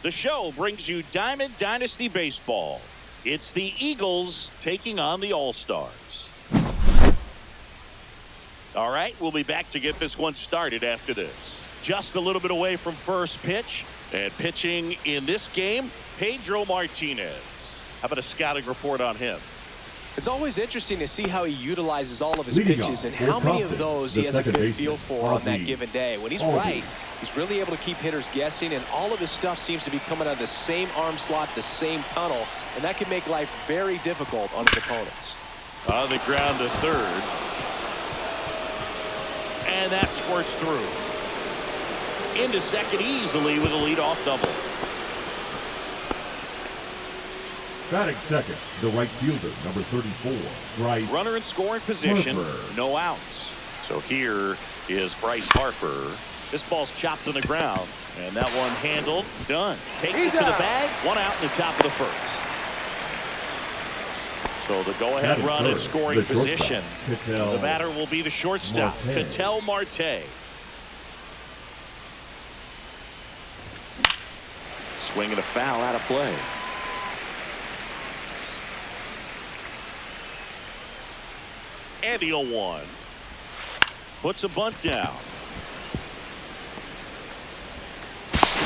The show brings you Diamond Dynasty Baseball. It's the Eagles taking on the All-Stars. All right, we'll be back to get this one started after this. Just a little bit away from first pitch. And pitching in this game, Pedro Martinez. How about a scouting report on him? It's always interesting to see how he utilizes all of his pitches and how many of those he has a good feel for on that given day. When he's right, he's really able to keep hitters guessing, and all of his stuff seems to be coming out of the same arm slot, the same tunnel, and that can make life very difficult on his opponents. On the ground to third. And that squirts through. Into second easily with a leadoff double. Batting second, the right fielder, number 34, Bryce. Runner in scoring position, Harper. no outs. So here is Bryce Harper. This ball's chopped on the ground, and that one handled, done. Takes it to the bag, one out in the top of the first. So the go-ahead run in scoring position. The batter will be the shortstop, Ketel Marte. Swing and a foul out of play. And the 0-1. Puts a bunt down.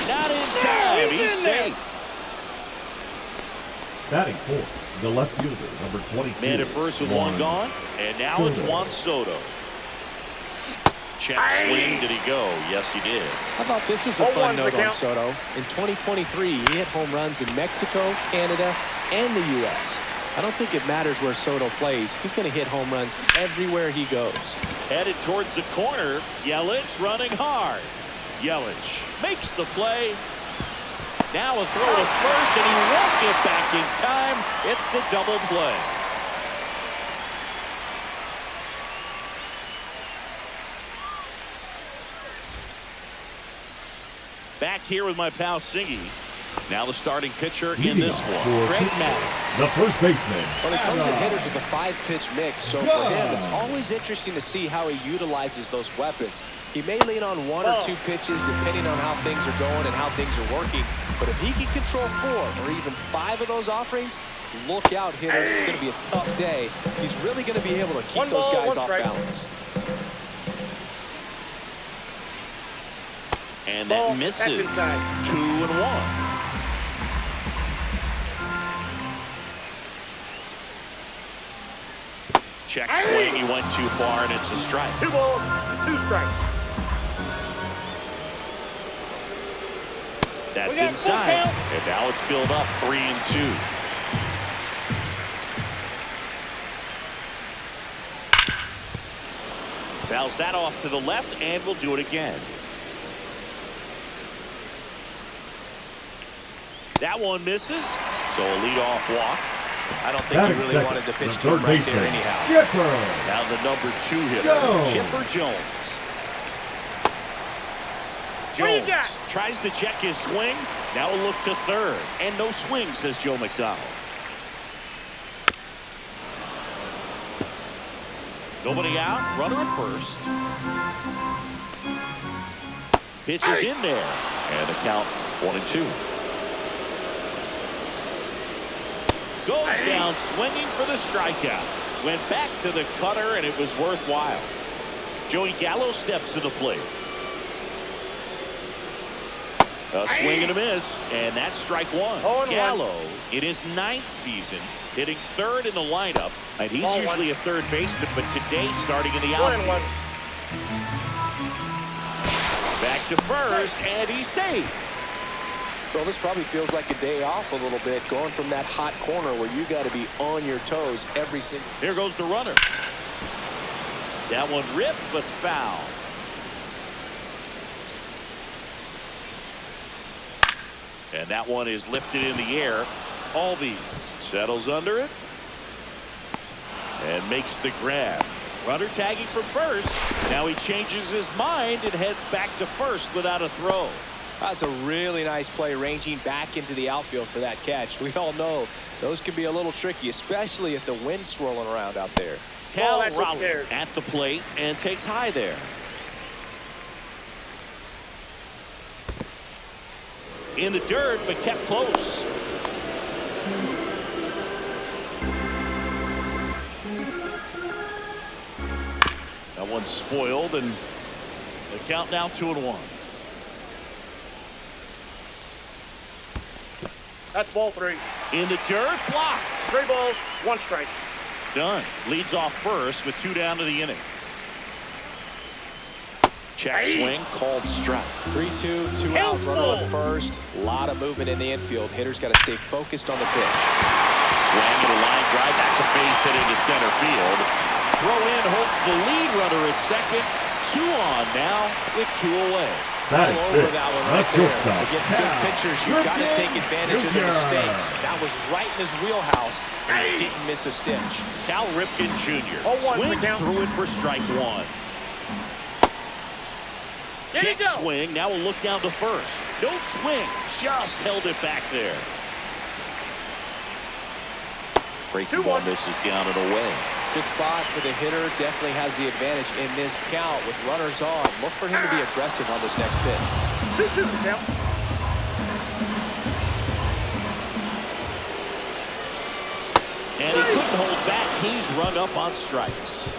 Not in time. He's safe. Batting fourth, the left fielder, number 22. Man at first with one gone. And now it's Juan Soto. Check swing. Did he go? Yes, he did. How about this was a fun note on Soto? In 2023, he hit home runs in Mexico, Canada, and the U.S. I don't think it matters where Soto plays. He's going to hit home runs everywhere he goes. Headed towards the corner. Yelich running hard. Yelich makes the play. Now a throw to first, and he won't get back in time. It's a double play. Back here with my pal Singy. Now the starting pitcher in this one, Greg Maddux. The first baseman. Well, he comes at hitters with a 5-pitch mix, so for him, it's always interesting to see how he utilizes those weapons. He may lean on 1 or 2 pitches depending on how things are going and how things are working, but if he can control 4 or even 5 of those offerings, look out, hitters. It's going to be a tough day. He's really going to be able to keep those guys off balance. And that misses. 2-1. Check swing. He went too far, and it's a strike. 2 balls, 2 strikes. That's inside. And now it's filled up 3-2. Fouls that off to the left, and we'll do it again. That one misses, so a leadoff walk. I don't think he really wanted to pitch to him right there anyhow. Now the number 2 hitter, Chipper Jones. Jones tries to check his swing. Now a look to third. And no swing, says Joe McDonald. Nobody out. Runner at first. Pitch is in there. And the count 1-2. Goes down swinging for the strikeout. Went back to the cutter, and it was worthwhile. Joey Gallo steps to the plate. A swing and a miss, and that's strike 1. Gallo, in his 9th season, hitting 3rd in the lineup, and he's usually a third baseman, but today starting in the outfield. Back to first, and he's safe. So this probably feels like a day off a little bit, going from that hot corner where you got to be on your toes every single. Here goes the runner. That one ripped, but foul. And that one is lifted in the air. Albies settles under it and makes the grab. Runner tagging from first. Now he changes his mind and heads back to first without a throw. That's a really nice play, ranging back into the outfield for that catch. We all know those can be a little tricky, especially if the wind's swirling around out there. Cal Rowley at the plate and takes high there. In the dirt, but kept close. That one's spoiled, and the count now 2-1. That's ball 3. In the dirt, blocked. 3 balls, 1 strike. Done. Leads off first with 2 down to the inning. Check swing, called strike. 3-2, 2 out, runner at first. A lot of movement in the infield. Hitters got to stay focused on the pitch. Swing and a line drive. That's a base hit into center field. Throw in holds the lead runner at second. 2 on now with 2 away. That All is over it. that one That's right there. shortstop. Against good pitchers, you've got to take advantage of the mistakes. That was right in his wheelhouse, and he didn't miss a stitch. Cal Ripken Jr. 0-1 swings count. through it for strike 1. There you Kick go. swing. Now a look down to first. No swing. Just held it back there. Breaking ball 2-1. misses down and away. Good spot for the hitter. Definitely has the advantage in this count with runners on. Look for him to be aggressive on this next pitch. 2-2 the count. And he couldn't hold back. He's run up on strikes.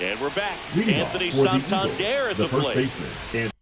And we're back. Leading off Anthony for the Eagles, Santander at the first plate. baseman.